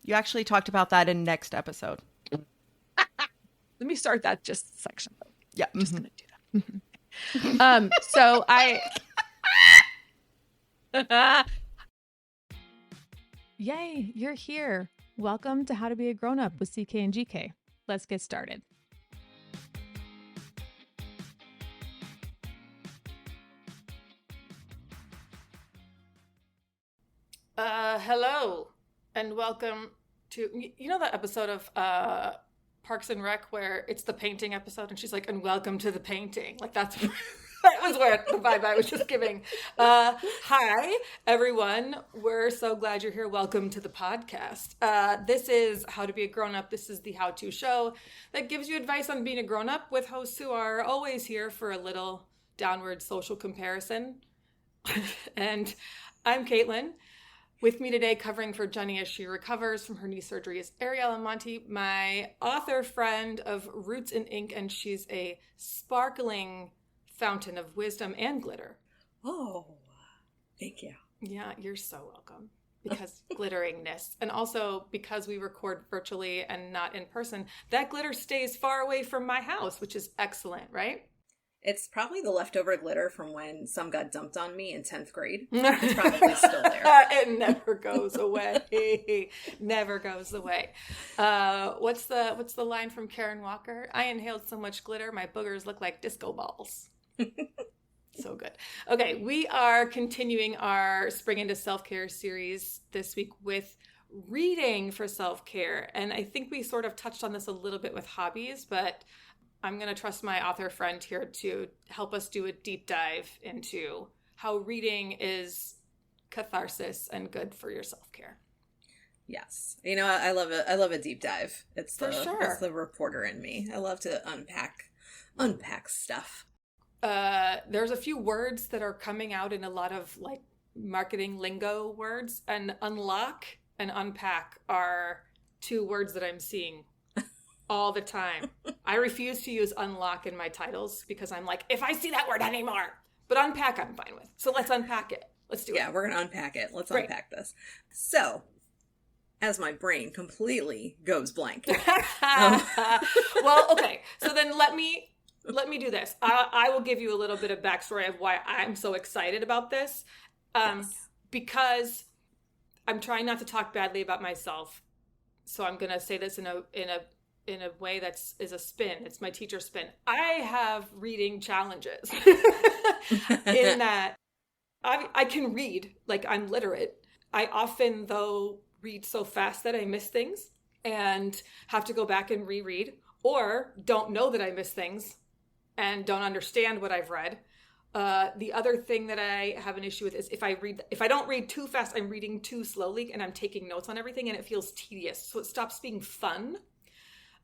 You actually talked about that in next episode. Let me start that just section. Yeah. Just gonna do that. So I Yay, you're here. Welcome to How to Be a Grown-Up with CK and GK. Let's get started. Hello, and welcome to, that episode of Parks and Rec where it's the painting episode and she's like, and welcome to the painting. Like that was where the vibe I was just giving. Hi, everyone. We're so glad you're here. Welcome to the podcast. This is How to Be a Grown-Up. This is the how-to show that gives you advice on being a grown-up with hosts who are always here for a little downward social comparison. And I'm Caitlin. With me today, covering for Jenny as she recovers from her knee surgery, is Ariella Monti, my author friend of Roots in Ink, and she's a sparkling fountain of wisdom and glitter. Oh, thank you. Yeah, you're so welcome. Because glitteringness, and also because we record virtually and not in person, that glitter stays far away from my house, which is excellent, right? It's probably the leftover glitter from when some got dumped on me in 10th grade. It's probably still there. It never goes away. Never goes away. What's the line from Karen Walker? I inhaled so much glitter, my boogers look like disco balls. So good. Okay, we are continuing our Spring into Self-Care series this week with reading for self-care. And I think we sort of touched on this a little bit with hobbies, but I'm going to trust my author friend here to help us do a deep dive into how reading is catharsis and good for your self-care. Yes. You know, I love it. I love a deep dive. It's sure. It's the reporter in me. I love to unpack stuff. There's a few words that are coming out in a lot of like marketing lingo words, and unlock and unpack are two words that I'm seeing all the time. I refuse to use unlock in my titles because I'm like, if I see that word anymore. But unpack I'm fine with. So let's unpack it. Let's do it. Yeah, we're going to unpack it. Let's Great. Unpack this. So, as my brain completely goes blank. Well, okay. So then let me do this. I will give you a little bit of backstory of why I'm so excited about this. Yes. Because I'm trying not to talk badly about myself. So I'm going to say this in a way is a spin. It's my teacher spin. I have reading challenges in that I can read, like I'm literate. I often, though, read so fast that I miss things and have to go back and reread, or don't know that I miss things and don't understand what I've read. The other thing that I have an issue with is if I don't read too fast, I'm reading too slowly and I'm taking notes on everything and it feels tedious. So it stops being fun.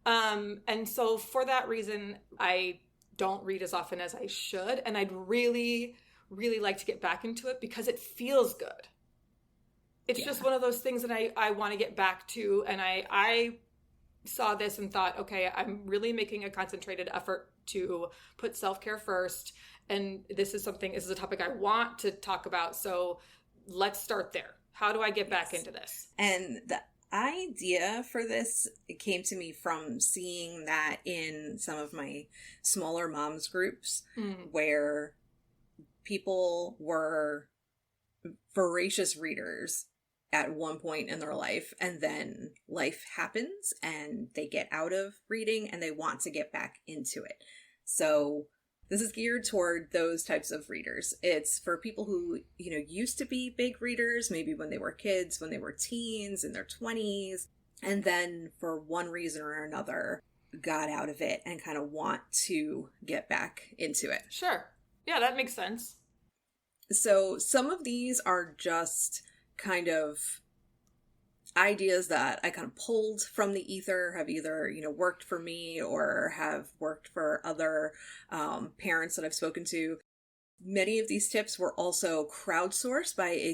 And so for that reason, I don't read as often as I should. And I'd really, really like to get back into it because it feels good. It's just one of those things that I want to get back to. And I saw this and thought, okay, I'm really making a concentrated effort to put self-care first. And this is a topic I want to talk about. So let's start there. How do I get back into this? And the idea for this came to me from seeing that in some of my smaller moms groups where people were voracious readers at one point in their life, and then life happens and they get out of reading and they want to get back into it. So this is geared toward those types of readers. It's for people who, used to be big readers, maybe when they were kids, when they were teens, in their 20s, and then for one reason or another got out of it and kind of want to get back into it. Sure. Yeah, that makes sense. So some of these are just kind of ideas that I kind of pulled from the ether, have either, worked for me or have worked for other parents that I've spoken to. Many of these tips were also crowdsourced by a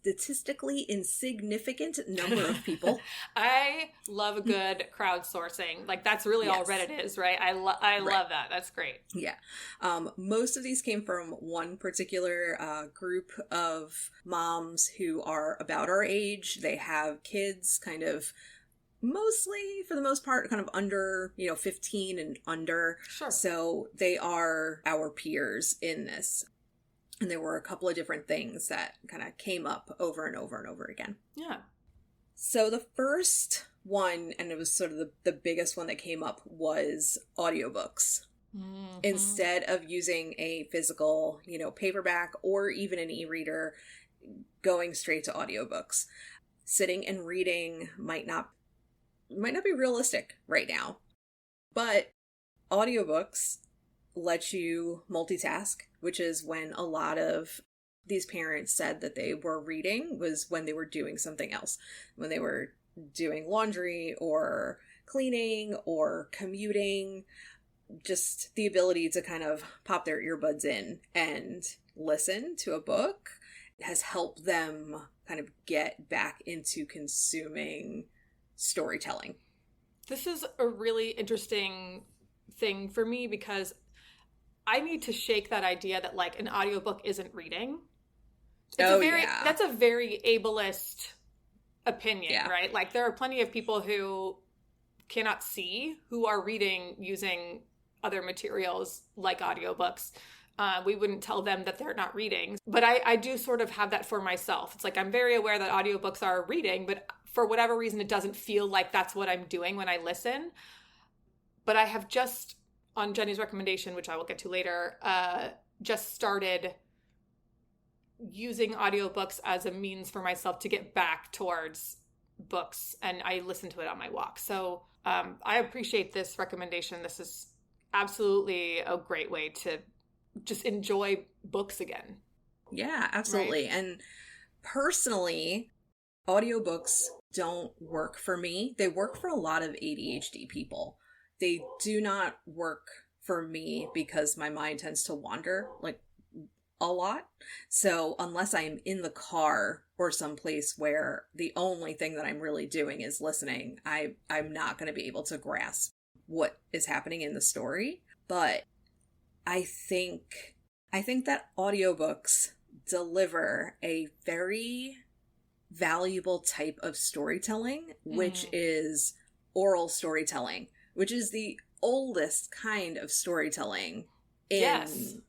statistically insignificant number of people. I love a good crowdsourcing. Like, that's really all Reddit is, right? I love that. That's great. Yeah. Most of these came from one particular group of moms who are about our age. They have kids kind of mostly, for the most part, kind of under, 15 and under. Sure. So they are our peers in this. And there were a couple of different things that kind of came up over and over and over again. Yeah. So the first one, and it was sort of the biggest one that came up, was audiobooks. Mm-hmm. Instead of using a physical, paperback or even an e-reader, going straight to audiobooks. Sitting and reading might not be realistic right now, but audiobooks let you multitask, which is when a lot of these parents said that they were reading was when they were doing something else, when they were doing laundry or cleaning or commuting. Just the ability to kind of pop their earbuds in and listen to a book has helped them kind of get back into consuming storytelling. This is a really interesting thing for me because I need to shake that idea that like an audiobook isn't reading. That's a very ableist opinion, right? Like there are plenty of people who cannot see who are reading using other materials like audiobooks. We wouldn't tell them that they're not reading. But I do sort of have that for myself. It's like I'm very aware that audiobooks are reading, but for whatever reason, it doesn't feel like that's what I'm doing when I listen. But I have just, on Jenny's recommendation, which I will get to later, just started using audiobooks as a means for myself to get back towards books. And I listen to it on my walk. So I appreciate this recommendation. This is absolutely a great way to just enjoy books again. Yeah, absolutely. Right? And personally, audiobooks don't work for me. They work for a lot of ADHD people. They do not work for me because my mind tends to wander like a lot. So unless I'm in the car or someplace where the only thing that I'm really doing is listening, I'm not going to be able to grasp what is happening in the story. But I think that audiobooks deliver a very valuable type of storytelling, which is oral storytelling, which is the oldest kind of storytelling in,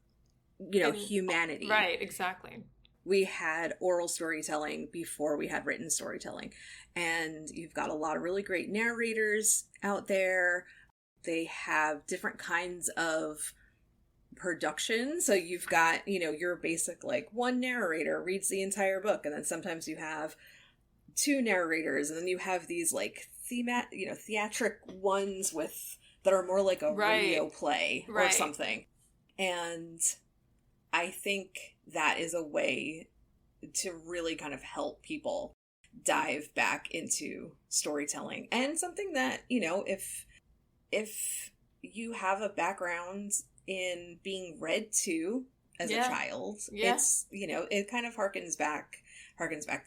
humanity. Right, exactly. We had oral storytelling before we had written storytelling. And you've got a lot of really great narrators out there. They have different kinds of production. So you've got, your basic, like, one narrator reads the entire book, and then sometimes you have two narrators, and then you have these, like, theatric ones that are more like a radio play or something. And I think that is a way to really kind of help people dive back into storytelling. And something that, if you have a background in being read to as a child, it's, it kind of harkens back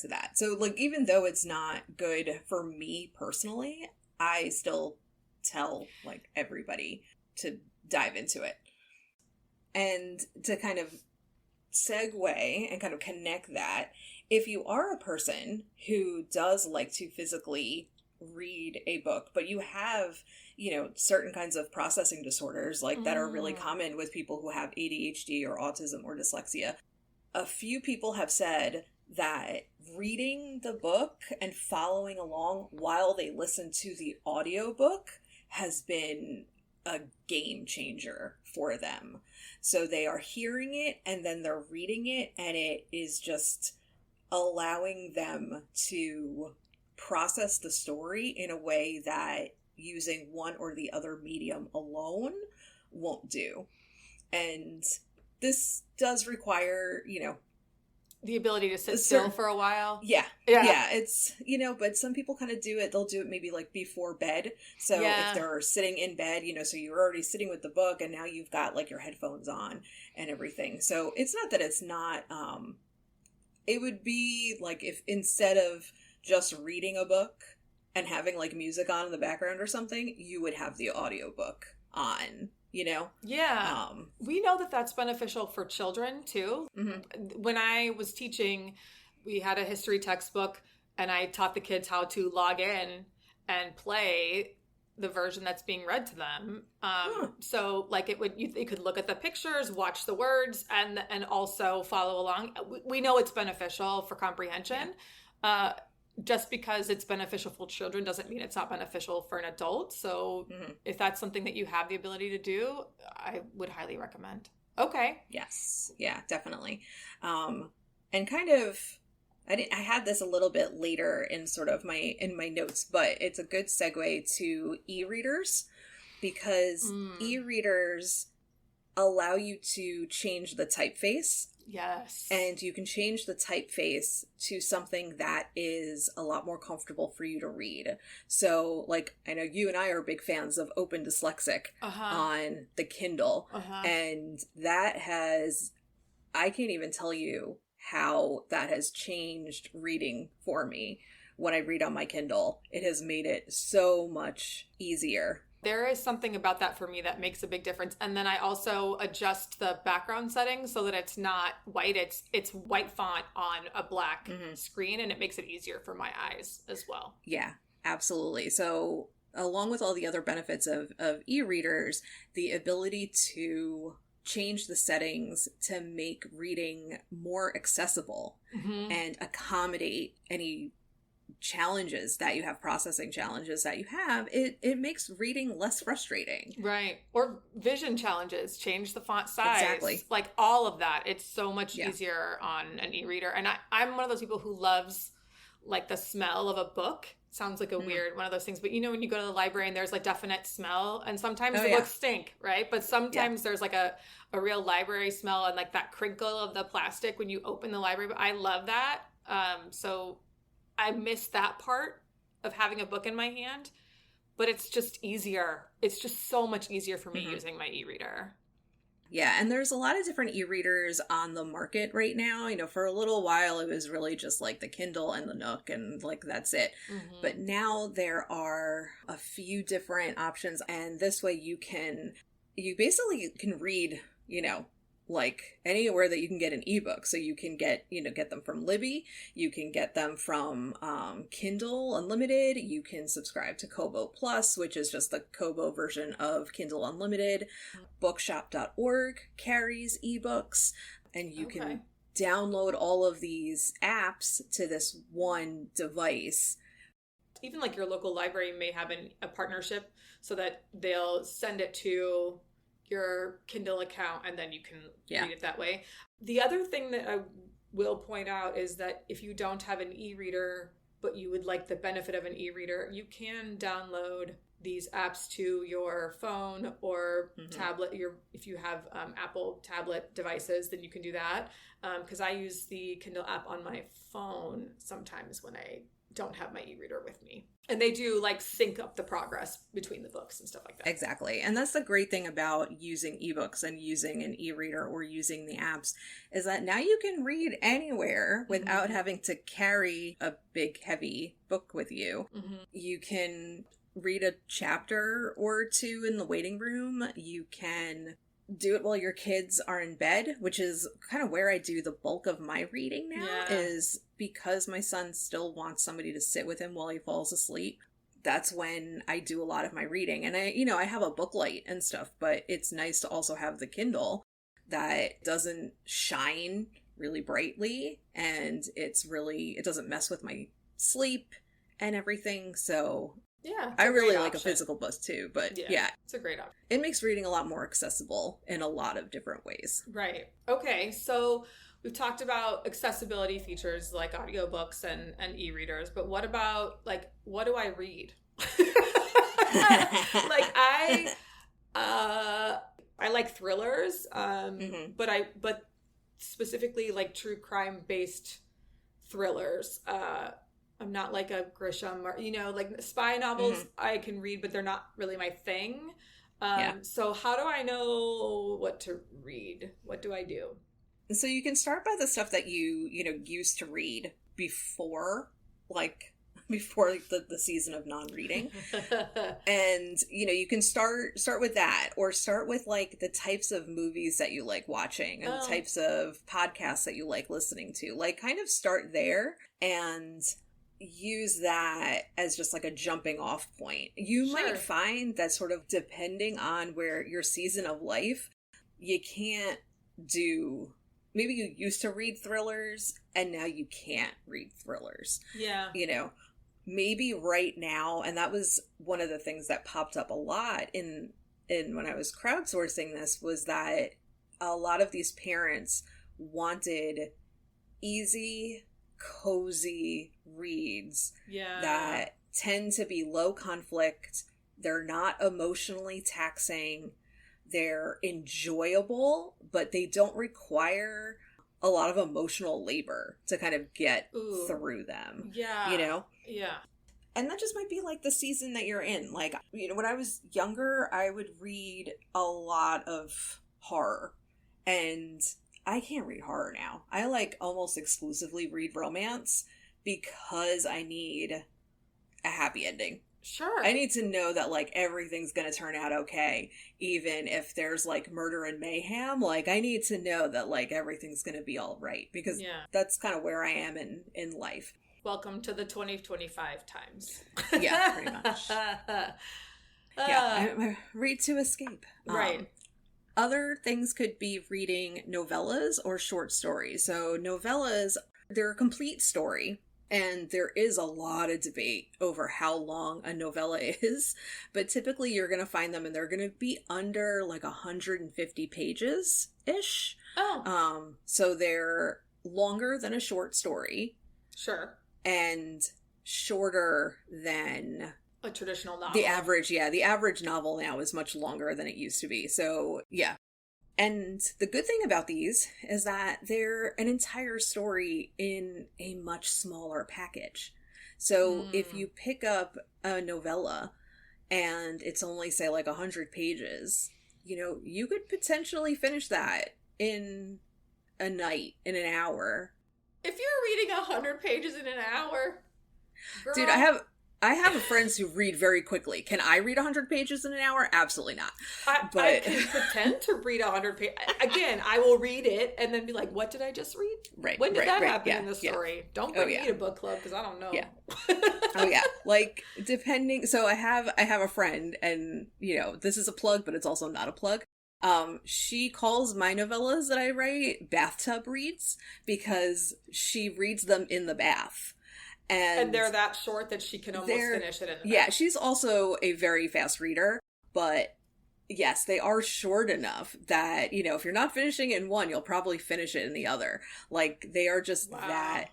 to that. So, like, even though it's not good for me personally, I still tell, like, everybody to dive into it. And to kind of segue and kind of connect that, if you are a person who does like to physically read a book, but you have, certain kinds of processing disorders, like, that are really common with people who have ADHD or autism or dyslexia, a few people have said that reading the book and following along while they listen to the audiobook has been a game changer for them. So they are hearing it and then they're reading it, and it is just allowing them to process the story in a way that using one or the other medium alone won't do. And this does require, the ability to sit still for a while. Yeah. It's, but some people kind of do it. They'll do it maybe like before bed. So if they're sitting in bed, so you're already sitting with the book and now you've got like your headphones on and everything. So it's not that it's not, It would be like if instead of just reading a book and having like music on in the background or something, you would have the audiobook on, you know? Yeah. We know that that's beneficial for children too. Mm-hmm. When I was teaching, we had a history textbook and I taught the kids how to log in and play the version that's being read to them. So like you could look at the pictures, watch the words, and also follow along. We know it's beneficial for comprehension. Yeah. Just because it's beneficial for children doesn't mean it's not beneficial for an adult. So if that's something that you have the ability to do, I would highly recommend. Okay. Yes. Yeah, definitely. And kind of, I had this a little bit later in sort of my notes, but it's a good segue to e-readers, because e-readers allow you to change the typeface. Yes. And you can change the typeface to something that is a lot more comfortable for you to read. So, like, I know you and I are big fans of Open Dyslexic on the Kindle. And that has, I can't even tell you how that has changed reading for me. When I read on my Kindle, it has made it so much easier. There is something about that for me that makes a big difference. And then I also adjust the background settings so that it's not white. It's white font on a black screen, and it makes it easier for my eyes as well. Yeah, absolutely. So along with all the other benefits of e-readers, the ability to change the settings to make reading more accessible and accommodate any challenges that you have, processing challenges that you have, it makes reading less frustrating. Right. Or vision challenges, change the font size. Exactly. Like all of that. It's so much easier on an e-reader. And I'm one of those people who loves like the smell of a book. Sounds like a weird one of those things, but you know when you go to the library and there's like definite smell, and sometimes the books stink, right? But sometimes there's like a real library smell, and like that crinkle of the plastic when you open the library. I love that. So I miss that part of having a book in my hand, but it's just easier. It's just so much easier for me using my e-reader. Yeah, and there's a lot of different e-readers on the market right now. You know, for a little while, it was really just like the Kindle and the Nook, and like that's it. But now there are a few different options, and this way you basically can read, you know, like anywhere that you can get an ebook. So you can get them from Libby, you can get them from Kindle Unlimited, you can subscribe to Kobo Plus, which is just the Kobo version of Kindle Unlimited. Bookshop.org carries ebooks, and you can download all of these apps to this one device. Even like your local library may have a partnership so that they'll send it to your Kindle account, and then you can read it that way. The other thing that I will point out is that if you don't have an e-reader, but you would like the benefit of an e-reader, you can download these apps to your phone or tablet. If you have Apple tablet devices, then you can do that. Because I use the Kindle app on my phone sometimes when I don't have my e-reader with me. And they do like sync up the progress between the books and stuff like that. Exactly. And that's the great thing about using ebooks and using an e-reader or using the apps, is that now you can read anywhere without having to carry a big heavy book with you. You can read a chapter or two in the waiting room. You can do it while your kids are in bed, which is kind of where I do the bulk of my reading now, is because my son still wants somebody to sit with him while he falls asleep. That's when I do a lot of my reading. And I have a book light and stuff, but it's nice to also have the Kindle that doesn't shine really brightly, and it doesn't mess with my sleep and everything. So yeah, I really like a physical book too, but yeah, it's a great option. It makes reading a lot more accessible in a lot of different ways. Right. Okay. So we've talked about accessibility features like audiobooks and e-readers, but what about like, what do I read? Like I like thrillers, but specifically like true crime based thrillers. I'm not like a Grisham or, like spy novels I can read, but they're not really my thing. So how do I know what to read? What do I do? So you can start by the stuff that you know, used to read before, before the season of non-reading. And, you know, you can start with that, or start with like the types of movies that you like watching and the types of podcasts that you like listening to. Like, kind of start there and use that as just like a jumping off point. You might find that, sort of depending on where your season of life, you can't do, maybe you used to read thrillers and now you can't read thrillers. Yeah. You know, maybe right now, and that was one of the things that popped up a lot in when I was crowdsourcing this, was that a lot of these parents wanted easy, cozy reads that tend to be low conflict. They're not emotionally taxing. They're enjoyable, but they don't require a lot of emotional labor to kind of get through them. Yeah. You know? Yeah. And that just might be like the season that you're in. Like, you know, when I was younger, I would read a lot of horror. And I can't read horror now. I like almost exclusively read romance because I need a happy ending. Sure. I need to know that like everything's gonna turn out okay, even if there's like murder and mayhem. Like, I need to know that like everything's gonna be all right, because that's kind of where I am in life. Welcome to the 2025 times. Yeah, pretty much. I read to escape. Right. Other things could be reading novellas or short stories. So novellas, they're a complete story. And there is a lot of debate over how long a novella is, but typically you're going to find them and they're going to be under like 150 pages-ish. Oh. So they're longer than a short story. Sure. And shorter than a traditional novel. The average novel now is much longer than it used to be. So, yeah. And the good thing about these is that they're an entire story in a much smaller package. So if you pick up a novella and it's only, say, like 100 pages, you know, you could potentially finish that in a night, in an hour. If you're reading 100 pages in an hour, girl. Dude, I have friends who read very quickly. Can I read 100 pages in an hour? Absolutely not. I can pretend to read 100 pages. Again, I will read it and then be like, what did I just read? Right. When did that happen in the story? Don't bring me to book club because I don't know. Yeah. Oh, yeah. Like, depending. So I have a friend, and, you know, this is a plug, but it's also not a plug. She calls my novellas that I write bathtub reads because she reads them in the bath. And they're that short that she can almost finish it in the bath. Yeah, she's also a very fast reader, but yes, they are short enough that, you know, if you're not finishing it in one, you'll probably finish it in the other. Like, they are just that.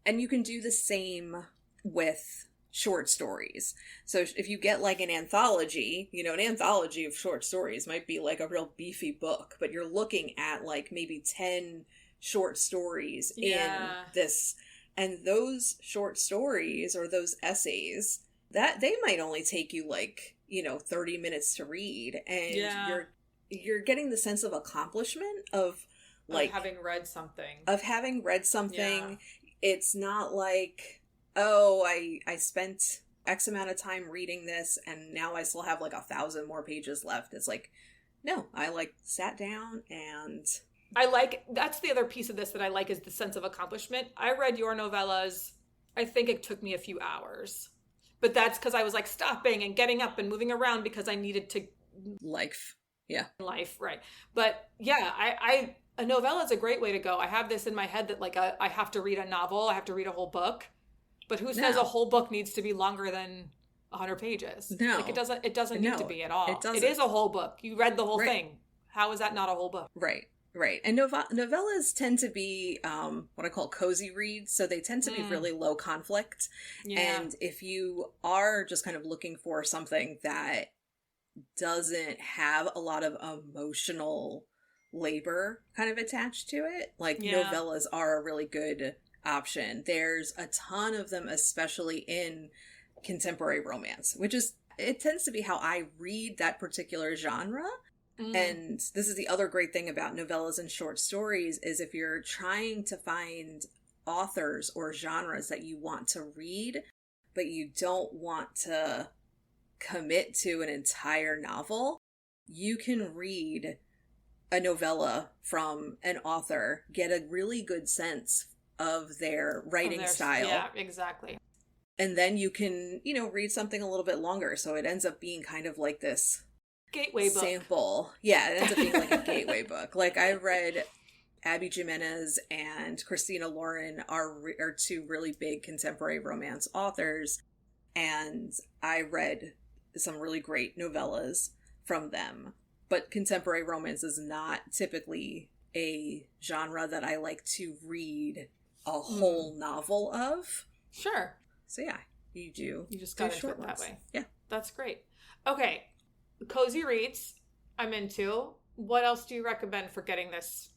And you can do the same with short stories. So if you get like an anthology, you know, an anthology of short stories might be like a real beefy book, but you're looking at like maybe 10 short stories in this. And those short stories or those essays, that they might only take you like, you know, 30 minutes to read. And you're getting the sense of accomplishment of like having read something. Yeah. It's not like, oh, I spent X amount of time reading this and now I still have like 1,000 more pages left. It's like, no, I like sat down and that's the other piece of this that I like, is the sense of accomplishment. I read your novellas. I think it took me a few hours, but that's because I was like stopping and getting up and moving around because I needed to life. Right. But yeah, a novella is a great way to go. I have this in my head that like I have to read a novel. I have to read a whole book, but who says a whole book needs to be longer than 100 pages? No, like it doesn't need to be at all. It doesn't. It is a whole book. You read the whole thing. How is that not a whole book? Right. And novellas tend to be what I call cozy reads. So they tend to be really low conflict. Yeah. And if you are just kind of looking for something that doesn't have a lot of emotional labor kind of attached to it, like novellas are a really good option. There's a ton of them, especially in contemporary romance, which is, it tends to be how I read that particular genre. And this is the other great thing about novellas and short stories is if you're trying to find authors or genres that you want to read, but you don't want to commit to an entire novel, you can read a novella from an author, get a really good sense of their writing style. Yeah, exactly. And then you can, read something a little bit longer. So it ends up being kind of like this gateway book. Sample. Yeah, it ends up being like a gateway book. Like I read Abby Jimenez and Christina Lauren are two really big contemporary romance authors. And I read some really great novellas from them. But contemporary romance is not typically a genre that I like to read a whole novel of. Sure. So yeah, you do. You just got into short it that ones. way. Yeah. That's great. Okay. Cozy reads I'm into. What else do you recommend for getting this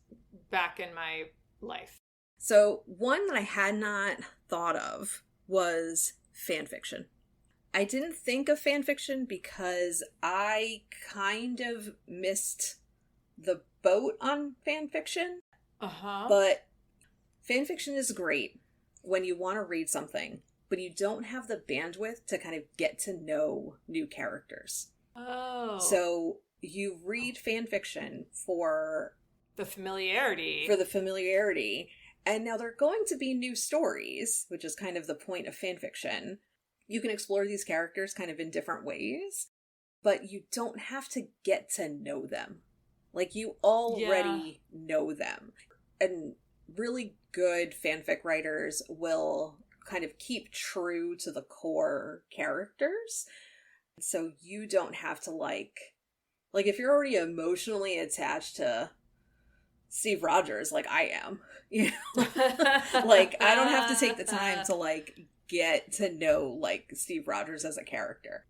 back in my life? So one that I had not thought of was fan fiction. I didn't think of fan fiction because I kind of missed the boat on fan fiction. But fan fiction is great when you want to read something, but you don't have the bandwidth to kind of get to know new characters. Oh. So you read fan fiction for the familiarity. And now there are going to be new stories, which is kind of the point of fan fiction. You can explore these characters kind of in different ways, but you don't have to get to know them. Like, you already know them. And really good fanfic writers will kind of keep true to the core characters. So you don't have to, like if you're already emotionally attached to Steve Rogers, like I am, like, I don't have to take the time to, get to know, Steve Rogers as a character.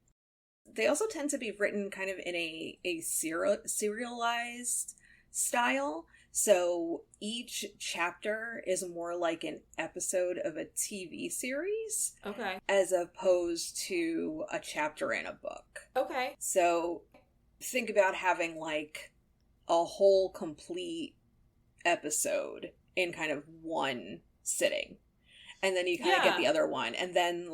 They also tend to be written kind of in a serialized style. So each chapter is more like an episode of a TV series. Okay. As opposed to a chapter in a book. Okay. So think about having a whole complete episode in kind of one sitting. And then you kind of get the other one. And then,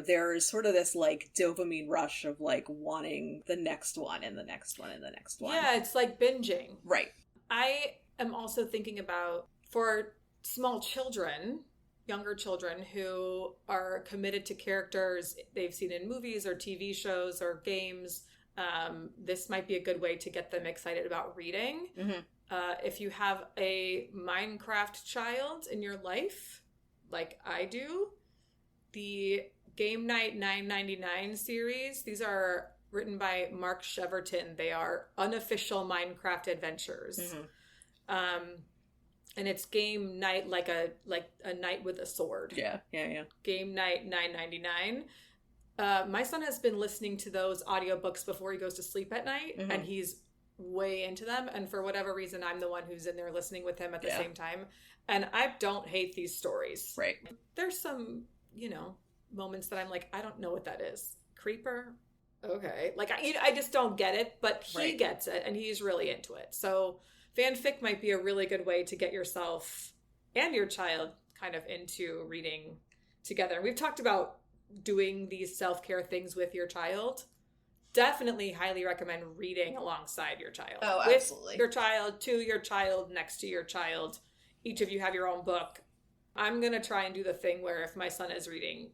there's sort of this, dopamine rush of, wanting the next one and the next one and the next one. Yeah, it's like binging. Right. I am also thinking about, for small children, younger children who are committed to characters they've seen in movies or TV shows or games, this might be a good way to get them excited about reading. Mm-hmm. If you have a Minecraft child in your life, like I do, the Game Night 999 series, these are written by Mark Cheverton. They are unofficial Minecraft adventures. Mm-hmm. And it's game night like a knight with a sword. Yeah. Game Night 999. My son has been listening to those audiobooks before he goes to sleep at night, and he's way into them. And for whatever reason, I'm the one who's in there listening with him at the same time. And I don't hate these stories. Right. There's some, moments that I'm like, I don't know what that is. Creeper? Okay. I just don't get it, but he gets it, and he's really into it. So fanfic might be a really good way to get yourself and your child kind of into reading together. We've talked about doing these self-care things with your child. Definitely highly recommend reading alongside your child. Oh, absolutely. With your child, to your child, next to your child. Each of you have your own book. I'm going to try and do the thing where if my son is reading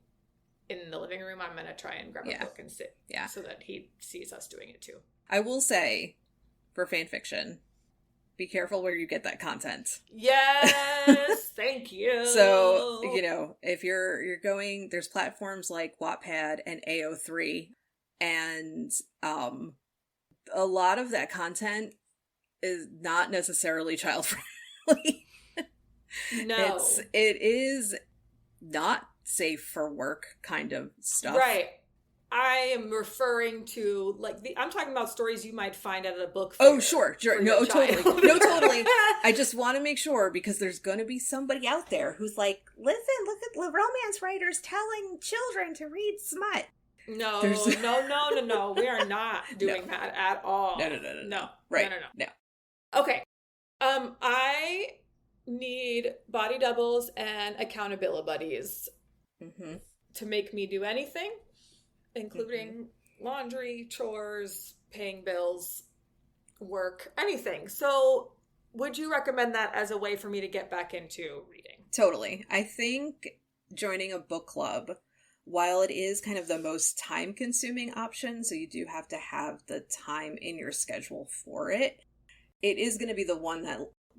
in the living room, I'm going to try and grab a book and sit so that he sees us doing it too. I will say, for fan fiction, be careful where you get that content. Yes, thank you. So, if you're going, there's platforms like Wattpad and AO3, and a lot of that content is not necessarily child friendly. No. It is not safe for work kind of stuff. Right. I am referring to I'm talking about stories you might find at a book fair. Oh, sure. No, totally. No, totally. I just want to make sure, because there's going to be somebody out there who's like, listen, look at romance writers telling children to read smut. No, There's- no. We are not doing that at all. No. Right. No. Okay. I need body doubles and accountability buddies to make me do anything, including laundry, chores, paying bills, work, anything. So would you recommend that as a way for me to get back into reading? Totally. I think joining a book club, while it is kind of the most time-consuming option, so you do have to have the time in your schedule for it, it is going to be the one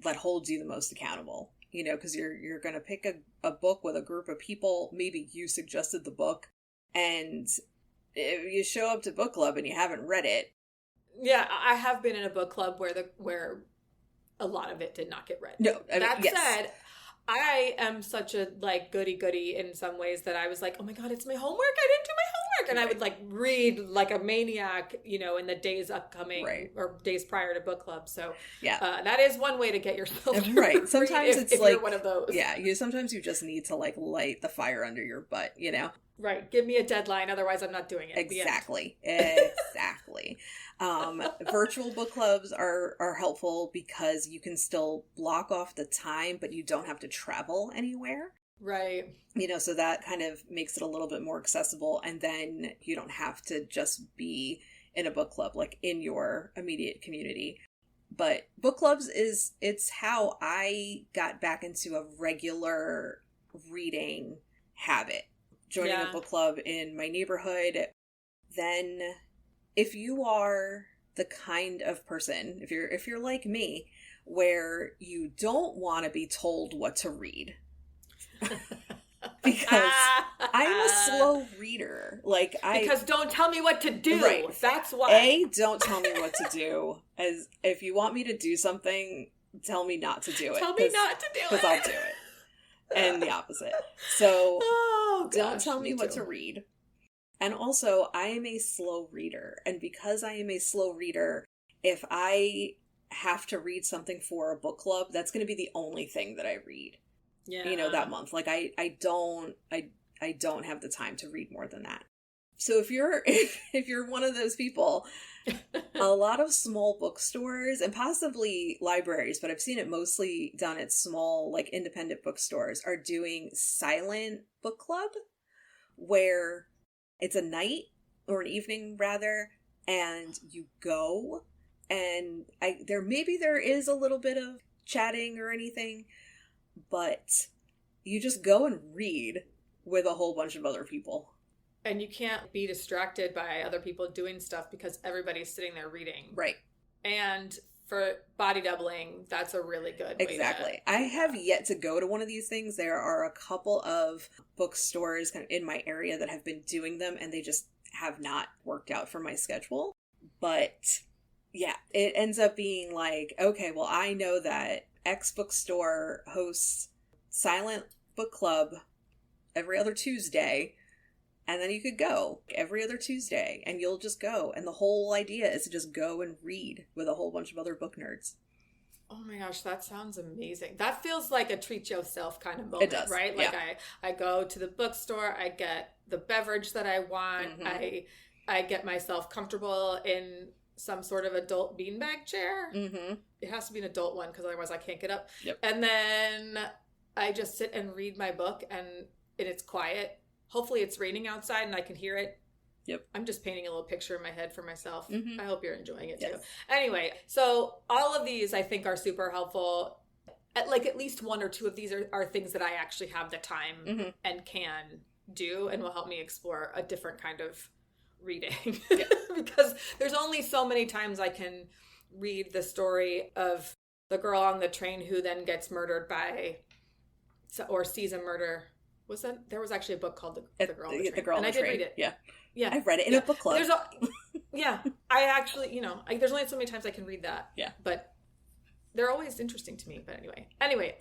that holds you the most accountable. You know, because you're going to pick a book with a group of people. Maybe you suggested the book, and if you show up to book club and you haven't read it. Yeah, I have been in a book club where a lot of it did not get read. No, that said, I am such a goody in some ways that I was like, oh my God, it's my homework. I didn't do my homework. And I would read like a maniac, in the days upcoming or days prior to book club. So that is one way to get yourself right. Sometimes it's if like you're one of those. Yeah, sometimes you just need to light the fire under your butt, Right. Give me a deadline. Otherwise, I'm not doing it. Exactly. Virtual book clubs are helpful because you can still block off the time, but you don't have to travel anywhere. Right. So that kind of makes it a little bit more accessible. And then you don't have to just be in a book club, in your immediate community. But book clubs it's how I got back into a regular reading habit. Joining a book club in my neighborhood. Then if you are the kind of person, if you're like me, where you don't want to be told what to read, because I'm a slow reader. Because don't tell me what to do. Right. That's why. Don't tell me what to do. As if you want me to do something, tell me not to do it. Tell me not to do it. Because I'll do it. And the opposite. So don't tell me what to read. And also, I am a slow reader. And because I am a slow reader, if I have to read something for a book club, that's going to be the only thing that I read. Yeah. That month. I don't have the time to read more than that. So if you're one of those people, a lot of small bookstores and possibly libraries, but I've seen it mostly done at small, independent bookstores, are doing silent book club, where it's a night or an evening rather, and you go, and there is a little bit of chatting or anything, but you just go and read with a whole bunch of other people. And you can't be distracted by other people doing stuff because everybody's sitting there reading. Right. And for body doubling, that's a really good way. Exactly. I have yet to go to one of these things. There are a couple of bookstores kind of in my area that have been doing them, and they just have not worked out for my schedule. But yeah, it ends up being okay, well, I know that X bookstore hosts silent book club every other Tuesday. And then you could go every other Tuesday and you'll just go. And the whole idea is to just go and read with a whole bunch of other book nerds. Oh my gosh, that sounds amazing. That feels like a treat yourself kind of moment, it does, right? I go to the bookstore, I get the beverage that I want, I get myself comfortable in some sort of adult beanbag chair. It has to be an adult one because otherwise I can't get up. Yep. And then I just sit and read my book and it's quiet. Hopefully it's raining outside and I can hear it. Yep. I'm just painting a little picture in my head for myself. I hope you're enjoying it too. Yes. Anyway, so all of these I think are super helpful. At least one or two of these are things that I actually have the time and can do and will help me explore a different kind of reading. Because there's only so many times I can read the story of the girl on the train who then gets murdered or sees a murder. There was actually a book called The Girl on the Train. The Girl on the And I did read it. Yeah. I've read it in a book club. I actually, there's only so many times I can read that. Yeah. But they're always interesting to me. But anyway,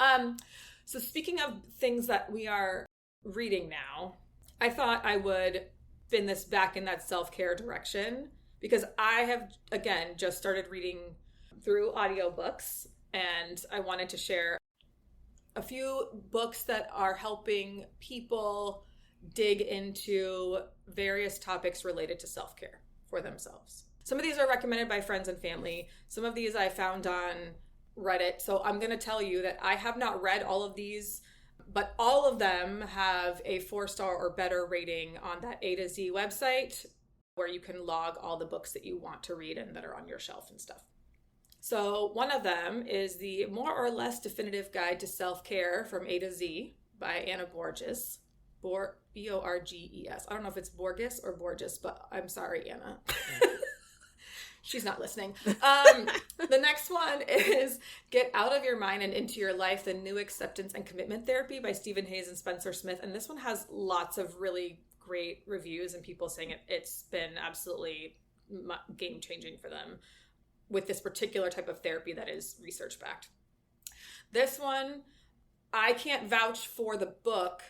so speaking of things that we are reading now, I thought I would spin this back in that self-care direction because I have, again, just started reading through audiobooks and I wanted to share a few books that are helping people dig into various topics related to self-care for themselves. Some of these are recommended by friends and family. Some of these I found on Reddit. So I'm going to tell you that I have not read all of these, but all of them have a 4-star or better rating on that A to Z website where you can log all the books that you want to read and that are on your shelf and stuff. So one of them is the More or Less Definitive Guide to Self-Care from A to Z by Anna Borges. Borges. I don't know if it's Borges or Borges, but I'm sorry, Anna. She's not listening. The next one is Get Out of Your Mind and Into Your Life, The New Acceptance and Commitment Therapy by Stephen Hayes and Spencer Smith. And this one has lots of really great reviews and people saying it's been absolutely game-changing for them with this particular type of therapy that is research-backed. This one, I can't vouch for the book,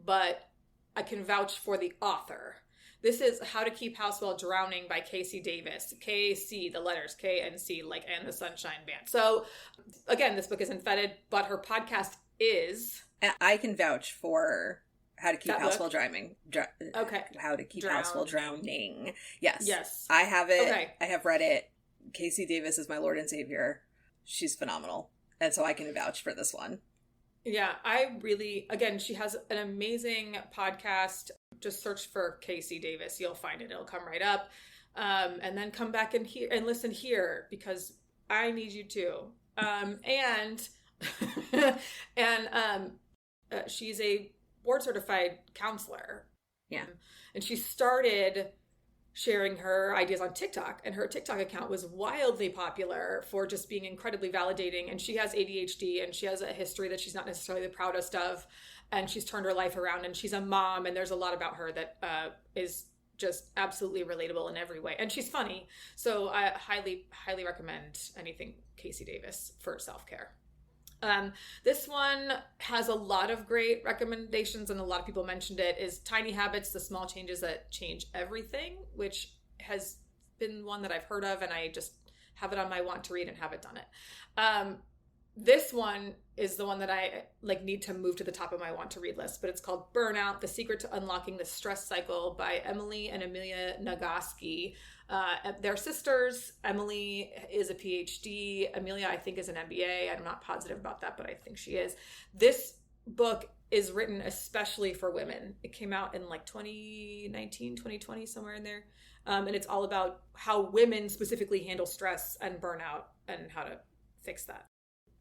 but I can vouch for the author. This is How to Keep House While Drowning by Casey Davis. KC, the letters K and C, like and the Sunshine Band. So again, this book isn't vetted, but her podcast is. I can vouch for How to Keep House While Drowning. Okay. How to Keep House While Drowning. Yes. Yes. I have it. Okay. I have read it. Casey Davis is my Lord and Savior. She's phenomenal. And so I can vouch for this one. Yeah, again, she has an amazing podcast. Just search for Casey Davis. You'll find it. It'll come right up. And then come back and listen here because I need you too. And she's a board certified counselor. Yeah. And she started sharing her ideas on TikTok, and her TikTok account was wildly popular for just being incredibly validating. And she has ADHD and she has a history that she's not necessarily the proudest of, and she's turned her life around, and she's a mom, and there's a lot about her that is just absolutely relatable in every way, and she's funny. So I highly recommend anything Casey Davis for self-care. This one has a lot of great recommendations, and a lot of people mentioned it, is Tiny Habits, The Small Changes That Change Everything, which has been one that I've heard of, and I just have it on my want to read and haven't done it. This one is the one that I need to move to the top of my want to read list, but it's called Burnout, The Secret to Unlocking the Stress Cycle by Emily and Amelia Nagoski. They're sisters. Emily is a PhD. Amelia, I think, is an MBA. I'm not positive about that, but I think she is. This book is written especially for women. It came out in 2019, 2020, somewhere in there. And it's all about how women specifically handle stress and burnout and how to fix that.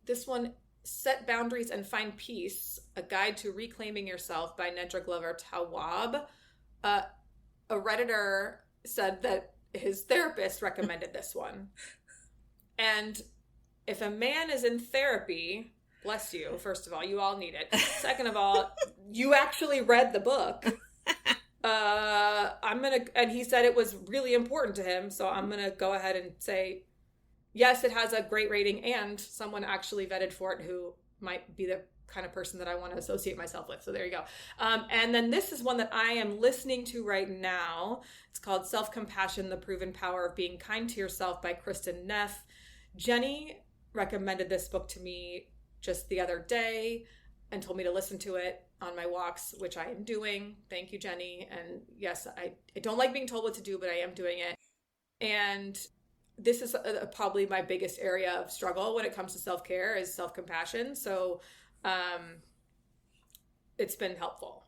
This one, Set Boundaries and Find Peace, A Guide to Reclaiming Yourself by Nedra Glover Tawwab. A Redditor said that his therapist recommended this one. And if a man is in therapy, bless you, first of all, you all need it. Second of all, you actually read the book. And he said it was really important to him, so I'm going to go ahead and say, yes, it has a great rating, and someone actually vetted for it who might be the kind of person that I want to associate myself with. So there you go. And then this is one that I am listening to right now. It's called Self-Compassion, The Proven Power of Being Kind to Yourself by Kristen Neff. Jenny recommended this book to me just the other day and told me to listen to it on my walks, which I am doing. Thank you, Jenny. And yes, I don't like being told what to do, but I am doing it. And this is probably my biggest area of struggle when it comes to self-care is self-compassion. So it's been helpful.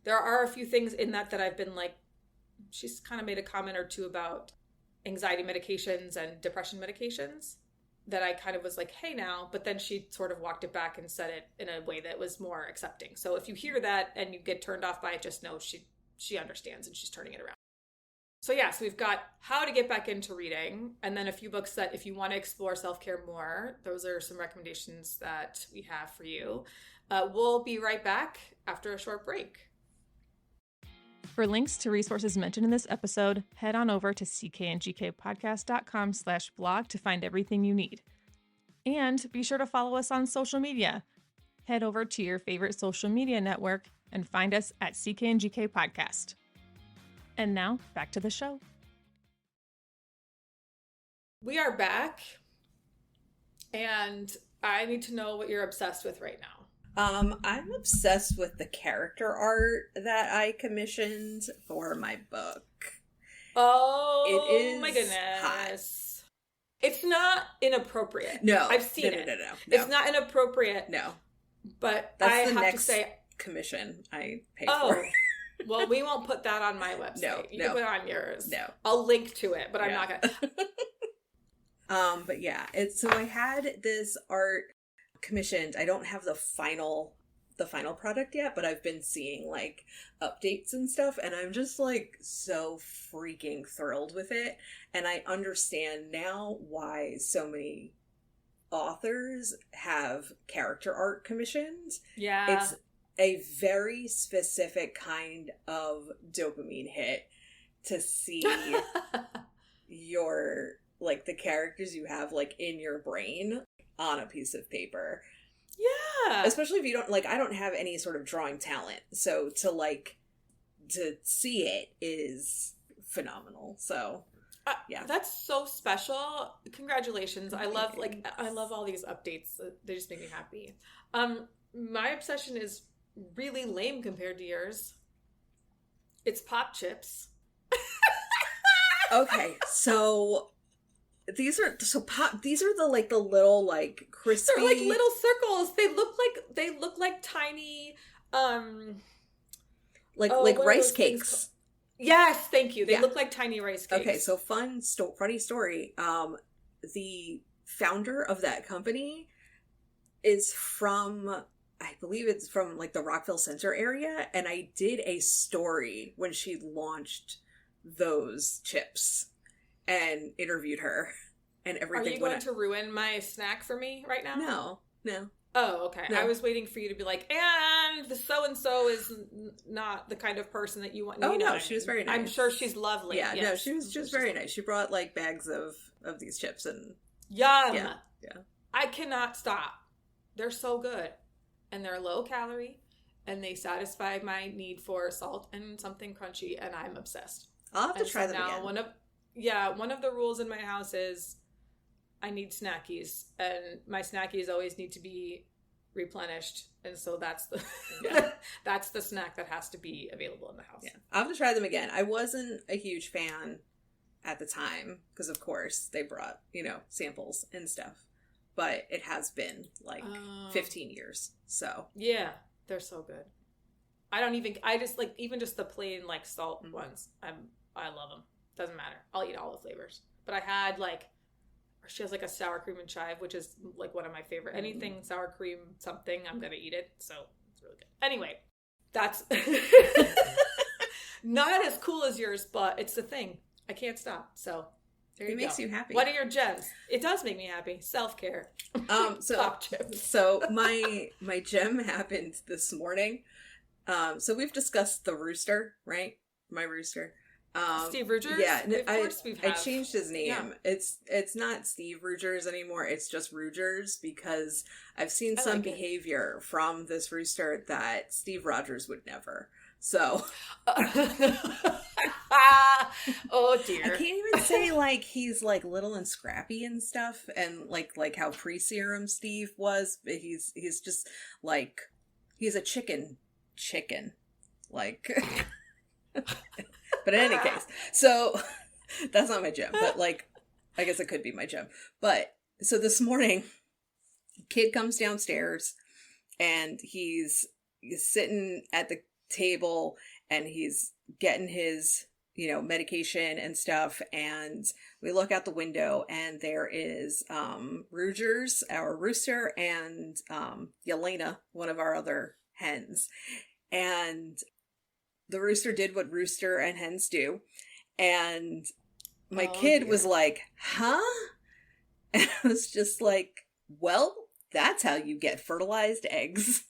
There are a few things in that I've been she's kind of made a comment or two about anxiety medications and depression medications that I kind of was like, hey now, but then she sort of walked it back and said it in a way that was more accepting. So if you hear that and you get turned off by it, just know she understands and she's turning it around. So yeah, so we've got how to get back into reading, and then a few books that if you want to explore self-care more, those are some recommendations that we have for you. We'll be right back after a short break. For links to resources mentioned in this episode, head on over to ckandgkpodcast.com/blog to find everything you need. And be sure to follow us on social media. Head over to your favorite social media network and find us at CKNGK Podcast. And now, back to the show. We are back, and I need to know what you're obsessed with right now. I'm obsessed with the character art that I commissioned for my book. Oh, it is my goodness. hot. It's not inappropriate. No. I've seen it. No. It's not inappropriate. No. But That's I the have next to say, commission I paid oh, for. well, we won't put that on my website. No, You can put it on yours. No. I'll link to it, but I'm not going to. But yeah, so I had this art commissioned. I don't have the final product yet, but I've been seeing like updates and stuff, and I'm just like so freaking thrilled with it. And I understand now why so many authors have character art commissioned. Yeah. It's a very specific kind of dopamine hit to see your, like, the characters you have, like, in your brain on a piece of paper. Yeah. Especially if you don't, like, I don't have any sort of drawing talent. So to see it is phenomenal. So, yeah. That's so special. Congratulations. I love Thanks. I love all these updates. They just make me happy. My obsession is really lame compared to yours. It's pop chips. Okay, so these are the like the little like crispy. They're like little circles. They look like tiny like what are rice those things cakes. called? Yes, thank you. They Yeah. look like tiny rice cakes. Okay, so funny story. The founder of that company is from, I believe it's from like the Rockville Center area, and I did a story when she launched those chips and interviewed her and everything. Are you going to ruin my snack for me right now? No. Oh, okay. No. I was waiting for you to be like, and the so-and-so is not the kind of person that you want. Oh, you know no, what I she was mean. very nice. I'm sure she's lovely. Yeah, no, Yes. she was just very nice. She brought like bags of these chips and Yum. Yeah. I cannot stop. They're so good. And they're low calorie, and they satisfy my need for salt and something crunchy, and I'm obsessed. I'll have to And try so them now again. one of the rules in my house is I need snackies, and my snackies always need to be replenished, and so that's the that's the snack that has to be available in the house. Yeah, I'll have to try them again. I wasn't a huge fan at the time because, of course, they brought samples and stuff, but it has been like 15 years. So yeah, they're so good. I just like even just the plain like salt ones. I love them. Doesn't matter. I'll eat all the flavors. But I had she has like a sour cream and chive, which is like one of my favorite. Anything sour cream something, I'm gonna eat it. So it's really good. Anyway, that's not as cool as yours, but it's the thing. I can't stop. So there you go. it makes you happy. What are your gems? It does make me happy. Self-care. Pop chips. So my gem happened this morning. So we've discussed the rooster, right? My rooster. Steve Rogers? Yeah, Of course I changed his name. Yeah. It's not Steve Rogers anymore. It's just Rogers because I've seen some like it. behavior from this rooster that Steve Rogers would never. So oh dear. I can't even say like he's like little and scrappy and stuff, and like how pre-serum Steve was. But he's just like he's a chicken like. But in any case, so that's not my gem, but like, I guess it could be my gem. But so this morning, kid comes downstairs and he's sitting at the table and he's getting his, medication and stuff. And we look out the window and there is Rogers, our rooster, and Yelena, one of our other hens. And the rooster did what rooster and hens do. And my kid was like, huh? And I was just like, well, that's how you get fertilized eggs.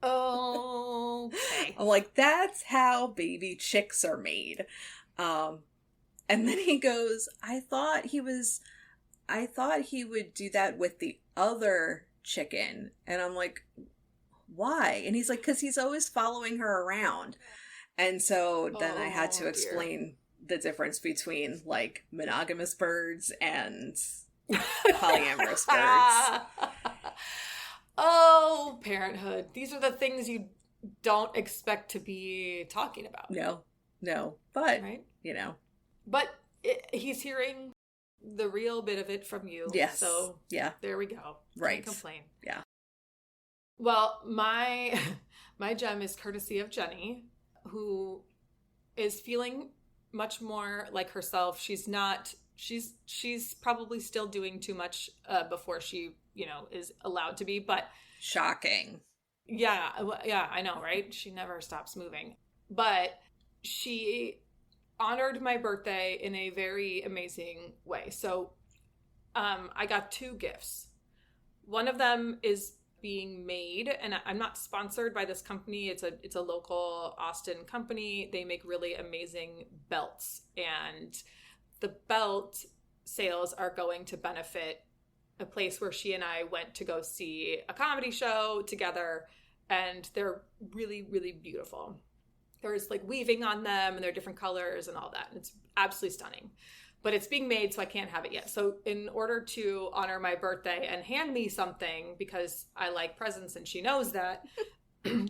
Oh, okay. I'm like, that's how baby chicks are made. And then he goes, I thought he would do that with the other chicken. And I'm like, why? And he's like, because he's always following her around. And so then I had to explain the difference between like monogamous birds and polyamorous birds. Oh, parenthood. These are the things you don't expect to be talking about. No. But, right? But he's hearing the real bit of it from you. Yes. So yeah. There we go. Right. Can't complain. Yeah. Well, my gem is courtesy of Jenny, who is feeling much more like herself. She's probably still doing too much before she, is allowed to be, but shocking. Yeah, I know, right? She never stops moving. But she honored my birthday in a very amazing way. So I got 2 gifts. One of them is being made, and I'm not sponsored by this company. It's a local Austin company. They make really amazing belts, and the belt sales are going to benefit a place where she and I went to go see a comedy show together, and they're really, really beautiful. There's like weaving on them, and they're different colors and all that. And it's absolutely stunning. But it's being made, so I can't have it yet. So in order to honor my birthday and hand me something, because I like presents and she knows that,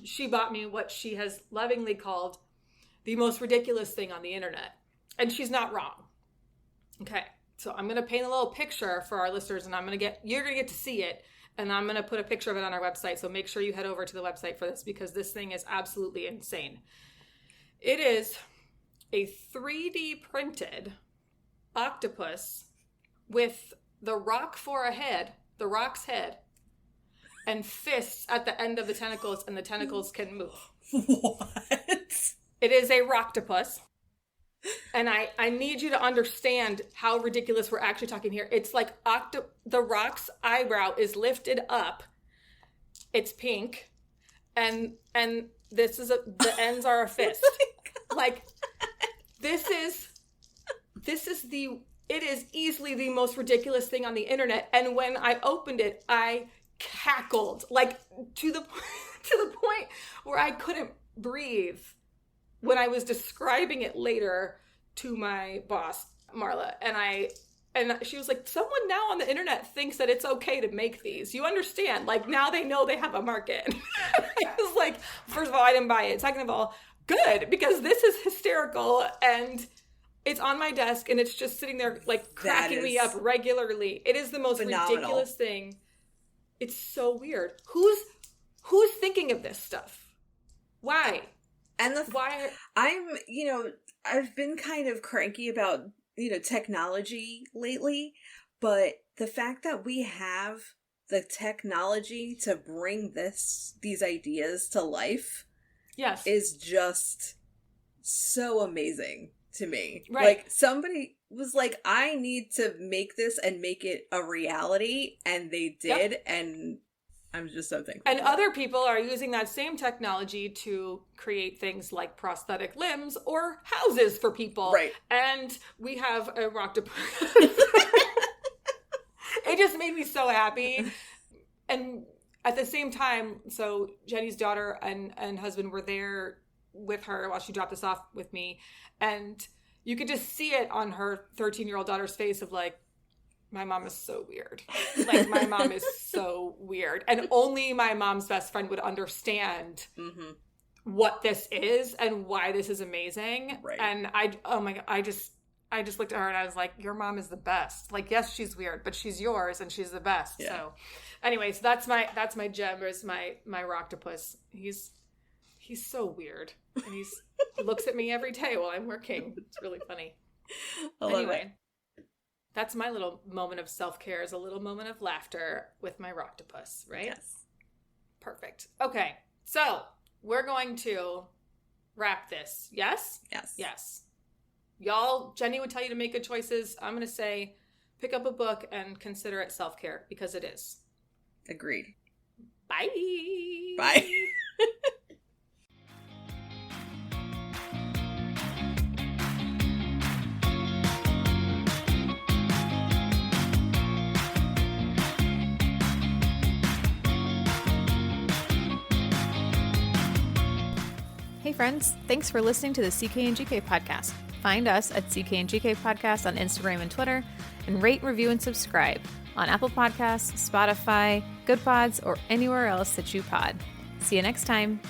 she bought me what she has lovingly called the most ridiculous thing on the internet. And she's not wrong. Okay, so I'm going to paint a little picture for our listeners, and you're going to get to see it. And I'm going to put a picture of it on our website. So make sure you head over to the website for this, because this thing is absolutely insane. It is a 3D printed octopus with the rock for a head, the rock's head, and fists at the end of the tentacles, and the tentacles can move. What? It is a rocktopus. And I need you to understand how ridiculous we're actually talking here. It's like the rock's eyebrow is lifted up. It's pink. And this is the ends are a fist. Like, it is easily the most ridiculous thing on the internet. And when I opened it, I cackled, like to the point where I couldn't breathe when I was describing it later to my boss, Marla. And she was like, someone now on the internet thinks that it's okay to make these. You understand? Like, now they know they have a market. I was like, first of all, I didn't buy it. Second of all, good, because this is hysterical, and it's on my desk, and it's just sitting there, like, cracking me up regularly. It is the most ridiculous thing. It's so weird. Who's thinking of this stuff? Why? And why? I've been kind of cranky about, technology lately, but the fact that we have the technology to bring these ideas to life, yes, is just so amazing to me. Right. Like, somebody was like, I need to make this and make it a reality, and they did. Yep. And I'm just so thankful. And other people are using that same technology to create things like prosthetic limbs or houses for people. Right. And we have a rocktopus. It just made me so happy. And at the same time, so Jenny's daughter and husband were there with her while she dropped this off with me. And you could just see it on her 13-year-old daughter's face of like, my mom is so weird. Like, my mom is so weird. And only my mom's best friend would understand what this is and why this is amazing. Right. And I just looked at her and I was like, your mom is the best. Like, yes, she's weird, but she's yours and she's the best. Yeah. So anyways, that's my gem, is my rocktopus. He's so weird. And he looks at me every day while I'm working. It's really funny. Anyway. That's my little moment of self-care, is a little moment of laughter with my rocktopus, right? Yes. Perfect. Okay, so we're going to wrap this. Yes? Yes. Yes. Y'all, Jenny would tell you to make good choices. I'm going to say pick up a book and consider it self-care, because it is. Agreed. Bye. Bye. Hey friends, thanks for listening to the CK and GK podcast. Find us at CK and GK podcast on Instagram and Twitter, and rate, review, and subscribe. on Apple Podcasts, Spotify, Good Pods, or anywhere else that you pod. See you next time.